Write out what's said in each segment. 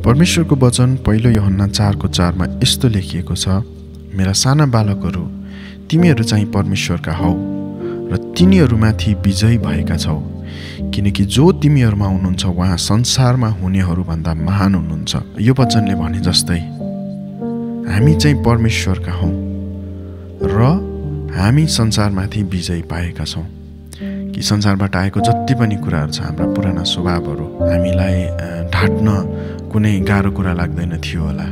परमेश्वरको वचन पहिलो यूहन्ना 4:4 मा यस्तो लेखिएको छ, मेरा साना बालकहरू, तिमीहरू चाहिँ परमेश्वरका हौ र तिनीहरूमाथि विजयी भएका छौ, किनकि जो तिमीहरूमा हुनुहुन्छ उहाँ संसारमा हुनेहरू भन्दा महान हुनुहुन्छ। यो वचनले भने जस्तै हामी चाहिँ परमेश्वरका हौ र हामी संसारमाथि विजय पाएका छौँ। कि संसारबाट आएको जति पनि कुराहरू छ, हाम्रा पुराना स्वभावहरू, हामीलाई ढाट्न कुनै गाह्रो कुरा लाग्दैन थियो होला,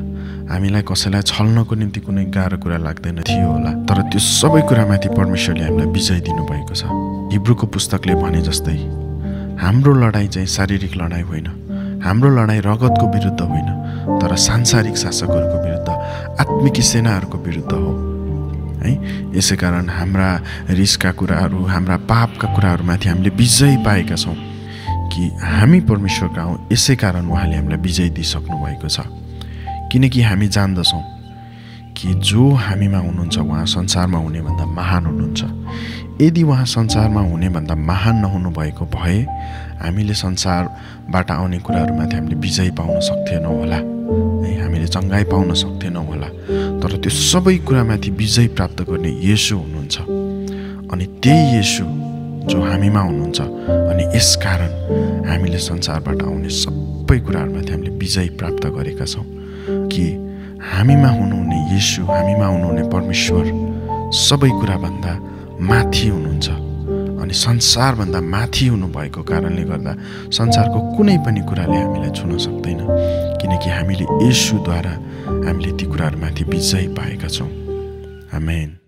हामीलाई कसैलाई छल्नको निम्ति कुनै गाह्रो कुरा लाग्दैन थियो होला, तर त्यो सबै कुरामाथि परमेश्वरले हामीलाई विजय दिनुभएको छ। हिब्रूको पुस्तकले भने जस्तै हाम्रो लडाईँ चाहिँ शारीरिक लडाईँ होइन, हाम्रो लडाईँ रगतको विरुद्ध होइन, तर सांसारिक शासकहरूको विरुद्ध, आत्मिक सेनाहरूको विरुद्ध हो है। यसै कारण हाम्रा रिसका कुराहरू, हाम्रा पापका कुराहरूमाथि हामीले विजय पाएका छौँ कि हामी परमेश्वरका हौँ। यसै कारण उहाँले हामीलाई विजय दिइसक्नु भएको छ, किनकि हामी जान्दछौँ कि जो हामीमा हुनुहुन्छ उहाँ संसारमा हुने भन्दा महान हुनुहुन्छ। यदि उहाँ संसारमा हुने भन्दा महान नहुनु भएको भए हामीले संसारबाट आउने कुराहरूमाथि हामीले विजय पाउन सक्थेनौँ होला है, हामीले चङ्गाई पाउन सक्थेनौँ होला। तर त्यो सबै कुरामाथि विजय प्राप्त गर्ने येशू हुनुहुन्छ, अनि त्यही येशू जो हामीमा हुनुहुन्छ, अनि यसकारण हामीले संसारबाट आउने सबै कुराहरूमाथि हामीले विजय प्राप्त गरेका छौँ कि हामीमा हुनुहुने येशू, हामीमा हुनुहुने परमेश्वर सबै कुराभन्दा माथि हुनुहुन्छ, अनि संसारभन्दा माथि हुनुभएको कारणले गर्दा संसारको कुनै पनि कुराले हामीलाई छुन सक्दैन, किनकि हामीले येशूद्वारा हामीले ती कुराहरूमाथि विजय पाएका छौँ। आमेन।